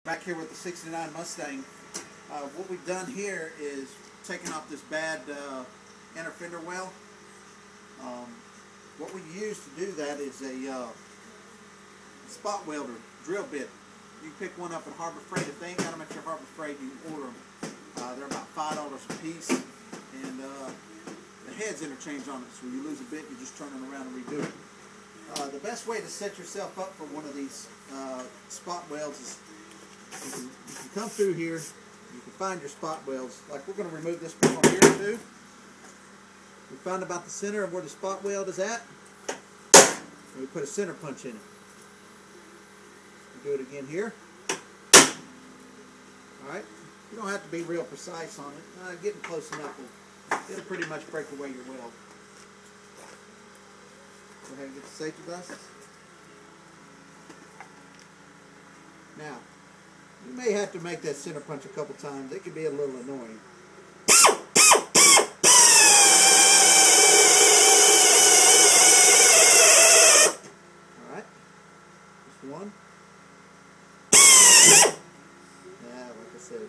Back here with the '69 Mustang. What we've done here is taken off this bad inner fender well. What we use to do that is a spot welder drill bit. You can pick one up at Harbor Freight. If they ain't got them at your Harbor Freight, you can order them. They're about $5 a piece, and the head's interchange on it, so when you lose a bit, you just turn it around and redo it. The best way to set yourself up for one of these spot welds is you can come through here, you can find your spot welds. Like we're going to remove this one here too. We find about the center of where the spot weld is at, and we put a center punch in it. We do it again here. Alright, you don't have to be real precise on it. Getting close enough it'll pretty much break away your weld. Go ahead and get the safety glasses. Now, you may have to make that center punch a couple times. It can be a little annoying. Alright, just one. Yeah, like I said.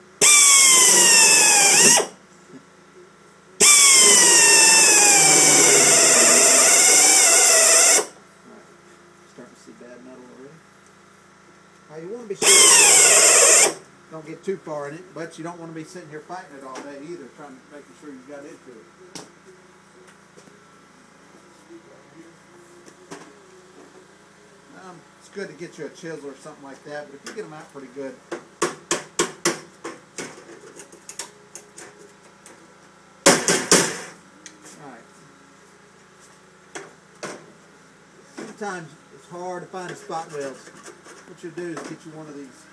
You want to be sure don't get too far in it, but you don't want to be sitting here fighting it all day either, trying to making sure you got into it. It's good to get you a chisel or something like that, but if you get them out pretty good. Alright. Sometimes it's hard to find the spot welds. What you'll do is get you one of these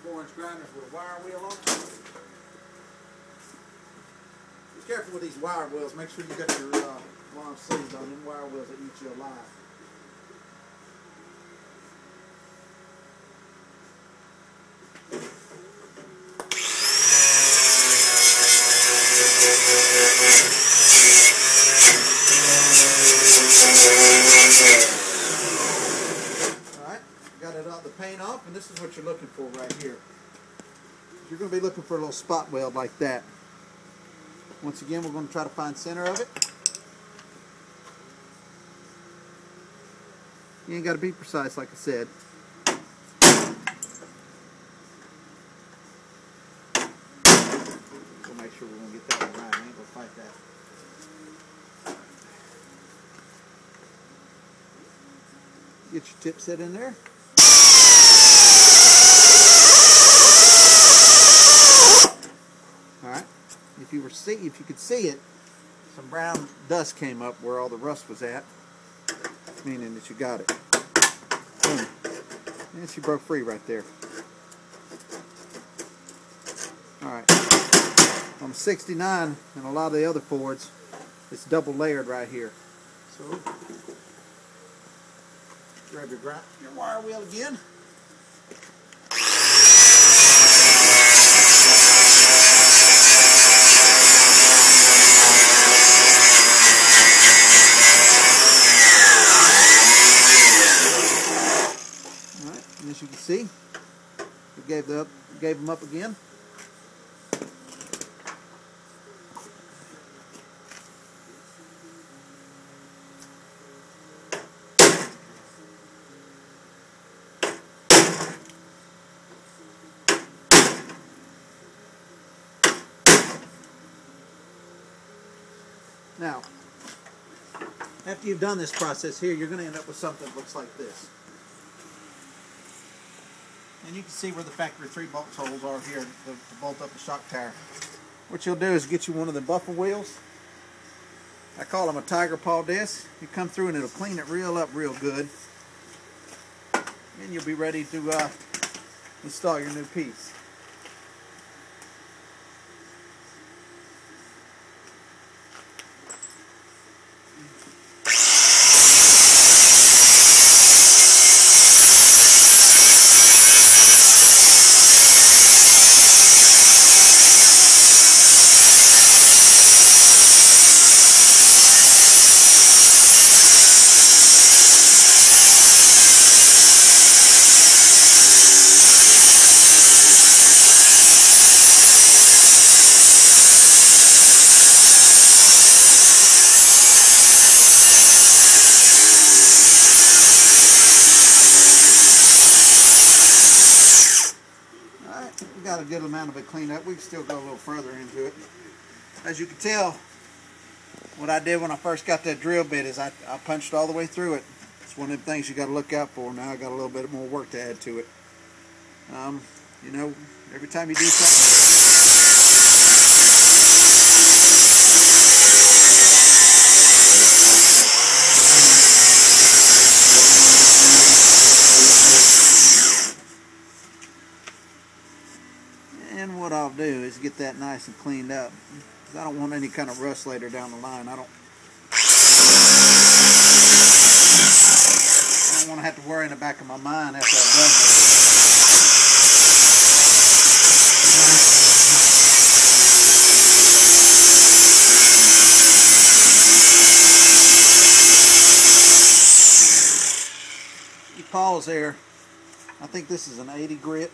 4-inch grinders with a wire wheel on it. Be careful with these wire wheels. Make sure you got your long sleeves on them wire wheels that eat you alive. The paint off, and this is what you're looking for right here. You're going to be looking for a little spot weld like that. Once again, we're going to try to find center of it. You ain't got to be precise, like I said. We'll make sure we're going to get that one right. I ain't going to fight that. Get your tip set in there. Alright, if you could see it, some brown dust came up where all the rust was at, meaning that you got it. Boom. And she broke free right there. Alright, on the '69 and a lot of the other Fords, it's double layered right here. So, grab your wire wheel again. As you can see, we gave them up again. Now, after you've done this process here, you're going to end up with something that looks like this. And you can see where the factory 3-bolt holes are here to bolt up the shock tower. What you'll do is get you one of the buffer wheels. I call them a tiger paw disc. You come through and it'll clean it up real good. And you'll be ready to install your new piece. We got a good amount of it cleaned up. We can still go a little further into it. As you can tell, what I did when I first got that drill bit is I punched all the way through it. It's one of the things you got to look out for. Now I got a little bit more work to add to it. You know, every time you do something. And what I'll do is get that nice and cleaned up. I don't want any kind of rust later down the line. I don't want to have to worry in the back of my mind after I've done this. You pause there. I think this is an 80 grit.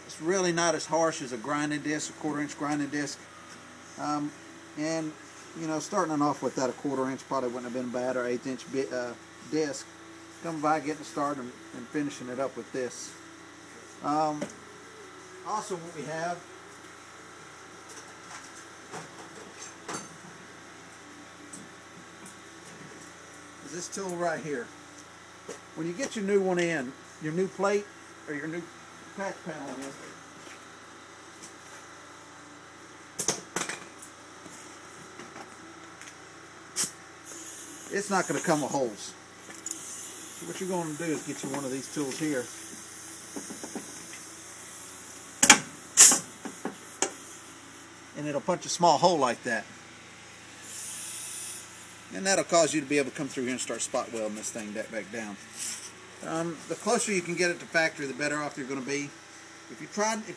It's really not as harsh as a grinding disc, a 1/4 inch grinding disc. And you know, starting off with that a 1/4 inch probably wouldn't have been bad, or 1/8 inch disc. Coming by, getting started, and finishing it up with this. Also, what we have is this tool right here. When you get your new one in, your new plate or your new patch panel in, it's not going to come with holes. So what you're going to do is get you one of these tools here. And it'll punch a small hole like that. And that'll cause you to be able to come through here and start spot welding this thing back down. The closer you can get it to factory, the better off you're going to be. If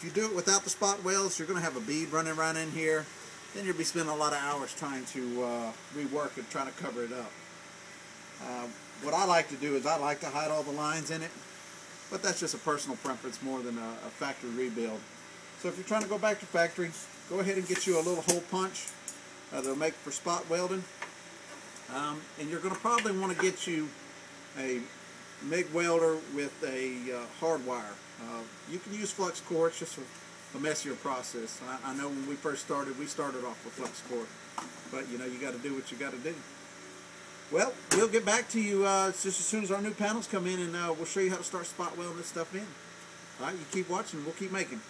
you do it without the spot welds, you're going to have a bead running right in here. Then you'll be spending a lot of hours trying to rework it, trying to cover it up. What I like to do is I like to hide all the lines in it, but that's just a personal preference more than a factory rebuild. So if you're trying to go back to factory, go ahead and get you a little hole punch that'll make for spot welding. And you're going to probably want to get you a MIG welder with a hard wire. You can use flux core. It's just a messier process. I know when we first started, we started off with flux core, but you know, you got to do what you got to do. Well, we'll get back to you just as soon as our new panels come in, and we'll show you how to start spot welding this stuff in. All right, you keep watching. We'll keep making.